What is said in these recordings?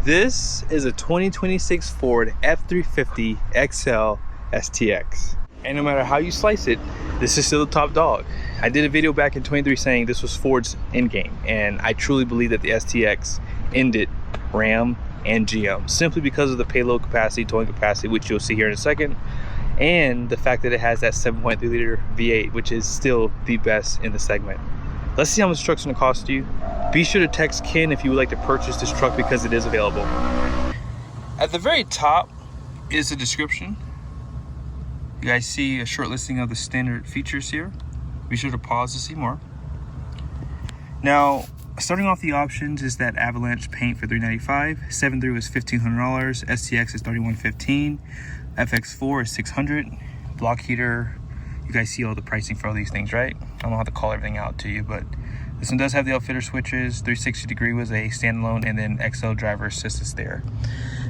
This is a 2026 Ford F350 XL STX. And no matter how you slice it, this is still the top dog. I did a video back in 23 saying this was Ford's endgame, and I truly believe that the STX ended Ram and GM simply because of the payload capacity, towing capacity, which you'll see here in a second, and the fact that it has that 7.3 liter V8, which is still the best in the segment. Let's see how much this truck's gonna cost you. Be sure to text Ken if you would like to purchase this truck because it is available. At the very top is the description. You guys see a short listing of the standard features here. Be sure to pause to see more. Now, starting off the options is that avalanche paint for $395, 7.3 is $1,500, STX is $3,115, FX4 is $600, block heater. You guys see all the pricing for all these things, right? I don't know how to call everything out to you, but this one does have the Inflator switches, 360-degree was a standalone, and then XL driver assist is there.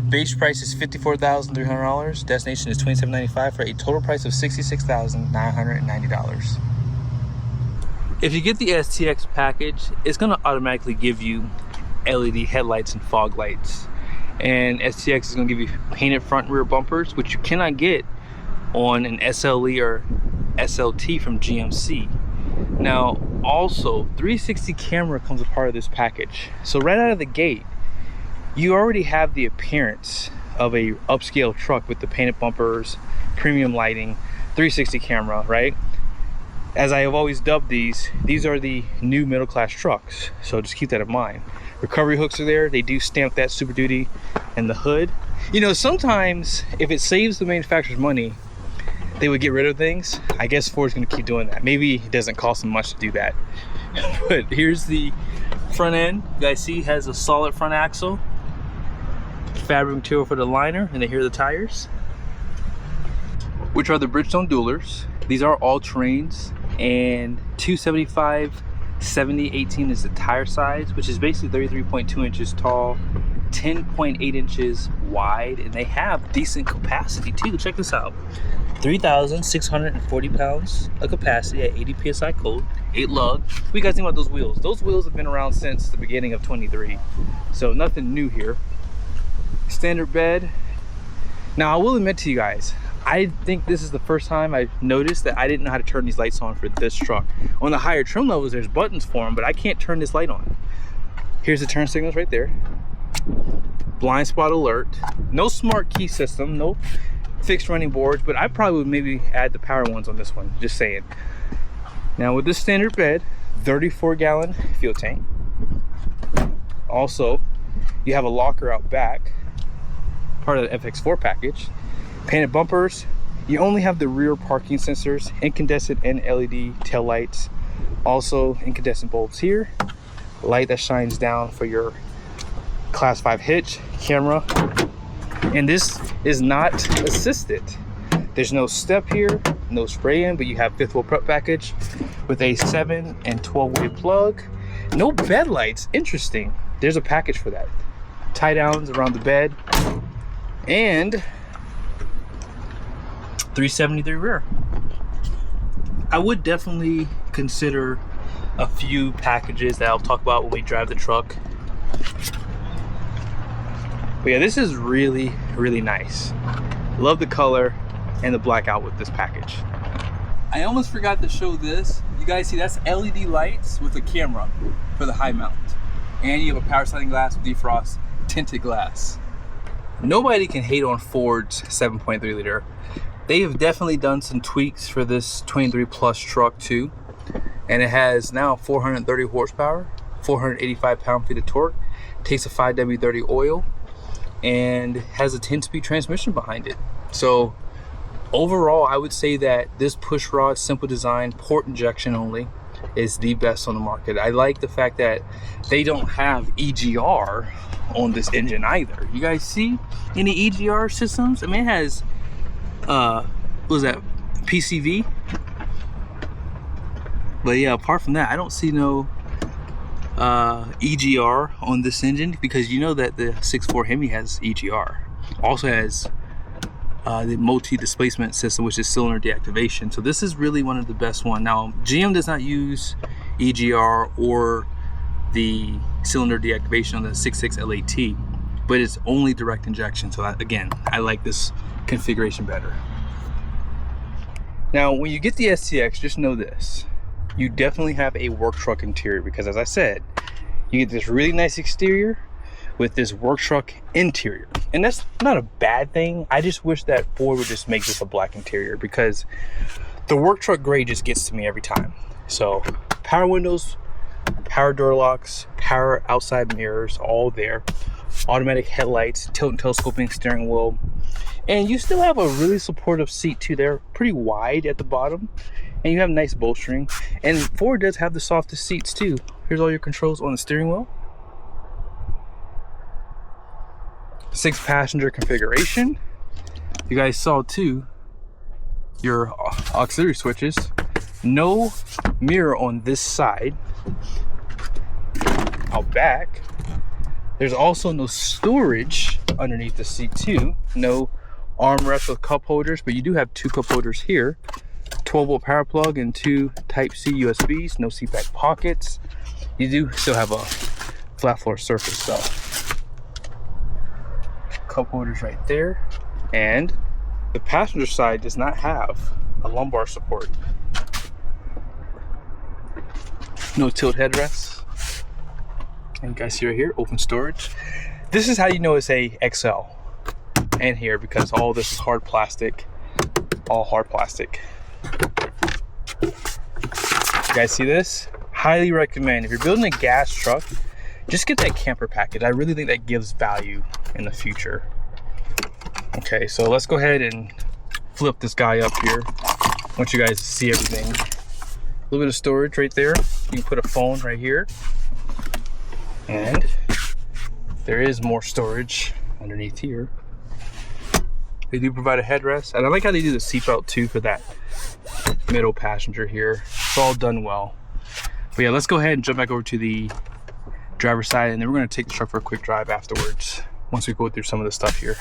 Base price is $54,300. Destination is $27.95 for a total price of $66,990. If you get the STX package, it's gonna automatically give you LED headlights and fog lights. And STX is gonna give you painted front and rear bumpers, which you cannot get on an SLE or SLT from GMC. Now, also, 360 camera comes a part of this package. So right out of the gate, you already have the appearance of a upscale truck with the painted bumpers, premium lighting, 360 camera, right? As I have always dubbed these are the new middle class trucks. So just keep that in mind. Recovery hooks are there. They do stamp that Super Duty and the hood. You know, sometimes if it saves the manufacturer's money, they would get rid of things. I guess Ford's gonna keep doing that. Maybe it doesn't cost them much to do that. But here's the front end. You guys see it has a solid front axle, fabric material for the liner, and then here are the tires, which are the Bridgestone Duelers. These are all terrains, and 275 70/18 is the tire size, which is basically 33.2 inches tall, 10.8 inches wide, and they have decent capacity too. Check this out. 3,640 pounds of capacity at 80 psi cold, 8 lug. What do you guys think about those wheels? Those wheels have been around since the beginning of 23, so nothing new here. Standard bed. Now I will admit to you guys, I think this is the first time I've noticed that I didn't know how to turn these lights on for this truck. On the higher trim levels, there's buttons for them, but I can't turn this light on. Here's the turn signals right there. Blind spot alert. No smart key system, no fixed running boards, but I probably would maybe add the power ones on this one, just saying. Now with this standard bed, 34-gallon fuel tank. Also, you have a locker out back, part of the FX4 package. Painted bumpers. You only have the rear parking sensors, incandescent and LED tail lights. Also incandescent bulbs here. Light that shines down for your Class 5 hitch, camera. And this is not assisted. There's no step here, no spray in, but you have fifth wheel prep package with a 7 and 12-way plug. No bed lights, interesting. There's a package for that. Tie downs around the bed, and 373 rear. I would definitely consider a few packages that I'll talk about when we drive the truck. But yeah, this is really, really nice. Love the color and the blackout with this package. I almost forgot to show this. You guys see, that's LED lights with a camera for the high mount. And you have a power sliding glass with defrost, tinted glass. Nobody can hate on Ford's 7.3 liter. They have definitely done some tweaks for this 23 plus truck too. And it has now 430 horsepower, 485 pound-feet of torque, takes a 5W30 oil, and has a 10-speed transmission behind it. So overall, I would say that this push rod, simple design, port injection only, is the best on the market. I like the fact that they don't have EGR on this engine either. You guys see any EGR systems? I mean, it has what was that, PCV? But yeah, apart from that, I don't see no EGR on this engine, because you know that the 6.4 Hemi has EGR. Also has the multi-displacement system, which is cylinder deactivation. So this is really one of the best one. Now, GM does not use EGR or the cylinder deactivation on the 6.6 LAT. but it's only direct injection. So again, I like this configuration better. Now, when you get the STX, just know this. You definitely have a work truck interior, because as I said, you get this really nice exterior with this work truck interior. And that's not a bad thing. I just wish that Ford would just make this a black interior, because the work truck gray just gets to me every time. So power windows, power door locks, power outside mirrors, all there. Automatic headlights, tilt and telescoping steering wheel. And you still have a really supportive seat too. They're pretty wide at the bottom, and you have nice bolstering. And Ford does have the softest seats too. Here's all your controls on the steering wheel. 6-passenger configuration. You guys saw too your auxiliary switches. No mirror on this side. Out back, there's also no storage underneath the seat too. No armrest with cup holders, but you do have 2 cup holders here. 12-volt power plug and 2 Type-C USBs. No seat back pockets. You do still have a flat floor surface though. Cup holders right there. And the passenger side does not have a lumbar support. No tilt headrests. And you guys see right here, open storage. This is how you know it's a XL. And here, because all this is hard plastic. All hard plastic. You guys see this? Highly recommend, if you're building a gas truck, just get that camper package. I really think that gives value in the future. Okay, so let's go ahead and flip this guy up here. I want you guys to see everything. A little bit of storage right there. You can put a phone right here. And there is more storage underneath here. They do provide a headrest. And I like how they do the seatbelt too for that middle passenger here. It's all done well. But yeah, let's go ahead and jump back over to the driver's side, and then we're going to take the truck for a quick drive afterwards once we go through some of the stuff here.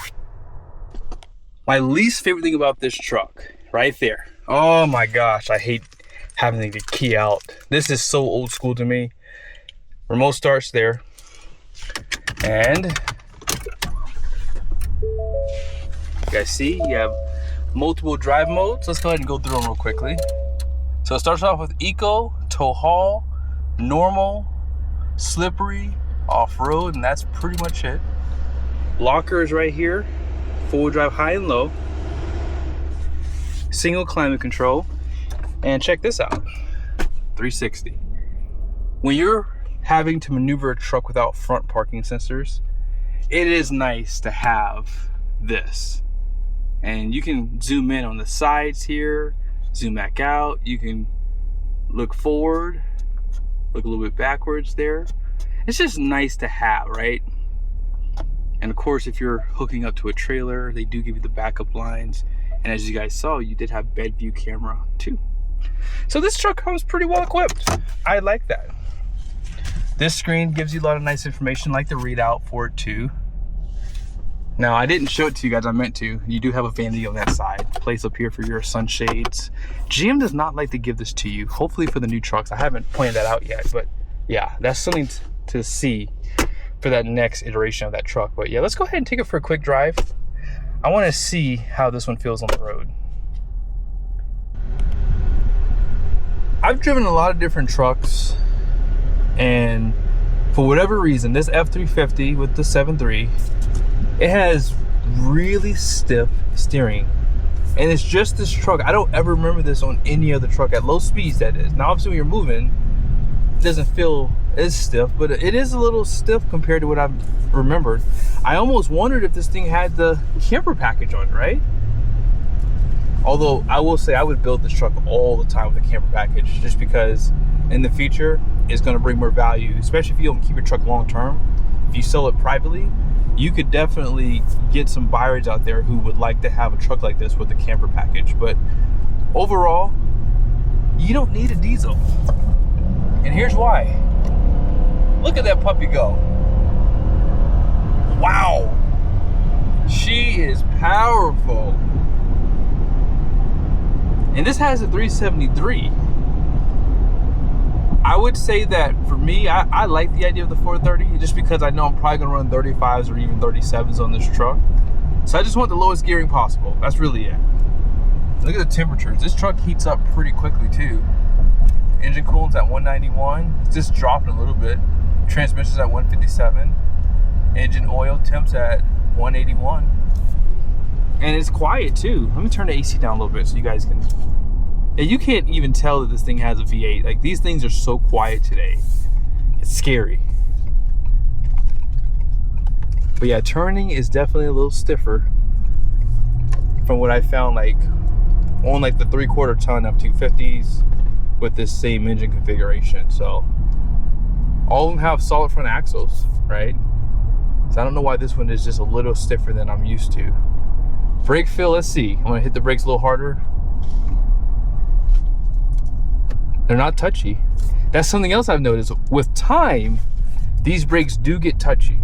My least favorite thing about this truck, right there. Oh my gosh, I hate having to key out. This is so old school to me. Remote starts there. And you guys see, you have multiple drive modes. Let's go ahead and go through them real quickly. So it starts off with Eco, Tow Haul, Normal, Slippery, Off-Road, and that's pretty much it. Locker is right here. 4-wheel drive high and low. Single climate control. And check this out. 360. When you're having to maneuver a truck without front parking sensors, it is nice to have this. And you can zoom in on the sides here, zoom back out. You can look forward, look a little bit backwards there. It's just nice to have, right? And of course, if you're hooking up to a trailer, they do give you the backup lines. And as you guys saw, you did have bed view camera too. So this truck comes pretty well equipped. I like that. This screen gives you a lot of nice information, like the readout for it too. Now, I didn't show it to you guys, I meant to. You do have a vanity on that side. Place up here for your sunshades. GM does not like to give this to you, hopefully for the new trucks. I haven't pointed that out yet, but yeah, that's something to see for that next iteration of that truck. But yeah, let's go ahead and take it for a quick drive. I want to see how this one feels on the road. I've driven a lot of different trucks, and for whatever reason, this F350 with the 7.3, it has really stiff steering. And it's just this truck. I don't ever remember this on any other truck at low speeds, that is. Now, obviously, when you're moving, it doesn't feel as stiff, but it is a little stiff compared to what I've remembered. I almost wondered if this thing had the camper package on it, right? Although, I will say I would build this truck all the time with a camper package, just because in the future, it's going to bring more value, especially if you don't keep your truck long term. If you sell it privately, you could definitely get some buyers out there who would like to have a truck like this with a camper package. But overall, you don't need a diesel. And here's why. Look at that puppy go. Wow. She is powerful. And this has a 373. I would say that for me, I like the idea of the 430 just because I know I'm probably gonna run 35s or even 37s on this truck. So I just want the lowest gearing possible. That's really it. Look at the temperatures. This truck heats up pretty quickly too. Engine coolant's at 191. It's just dropping a little bit. Transmission's at 157. Engine oil temps at 181. And it's quiet too. Let me turn the AC down a little bit so you guys can. And you can't even tell that this thing has a V8. Like, these things are so quiet today. It's scary. But yeah, turning is definitely a little stiffer from what I found, like on like the 3/4 ton F250s with this same engine configuration. So all of them have solid front axles, right? So I don't know why this one is just a little stiffer than I'm used to. Brake feel, let's see. I'm gonna hit the brakes a little harder. They're not touchy. That's something else I've noticed. With time, these brakes do get touchy.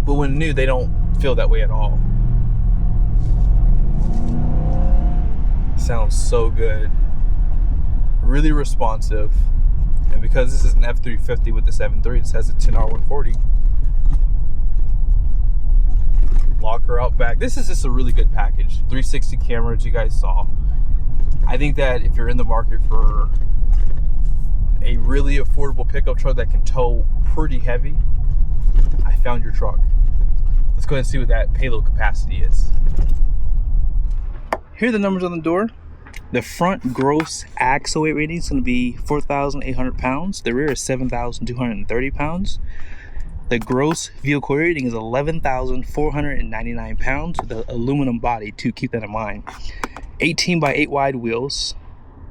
But when new, they don't feel that way at all. Sounds so good. Really responsive. And because this is an F350 with the 7.3, it has a 10R140. Locker out back. This is just a really good package. 360 cameras you guys saw. I think that if you're in the market for a really affordable pickup truck that can tow pretty heavy, I found your truck. Let's go ahead and see what that payload capacity is. Here are the numbers on the door. The front gross axle weight rating is going to be 4,800 pounds. The rear is 7,230 pounds. The gross vehicle rating is 11,499 pounds with an aluminum body too, keep that in mind. 18 by 8 wide wheels,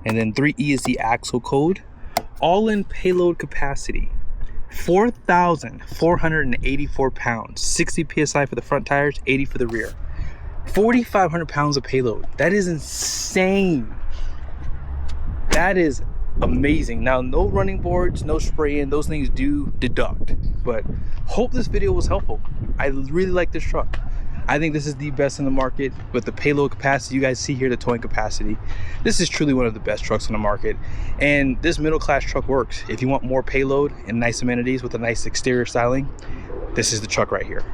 and then 3E is the axle code. All in payload capacity, 4,484 pounds, 60 PSI for the front tires, 80 for the rear. 4,500 pounds of payload. That is insane. That is amazing. Now, no running boards, no spraying, those things do deduct, but hope this video was helpful. I really like this truck. I think this is the best in the market with the payload capacity. You guys see here the towing capacity. This is truly one of the best trucks on the market, and this middle class truck works. If you want more payload and nice amenities with a nice exterior styling, this is the truck right here.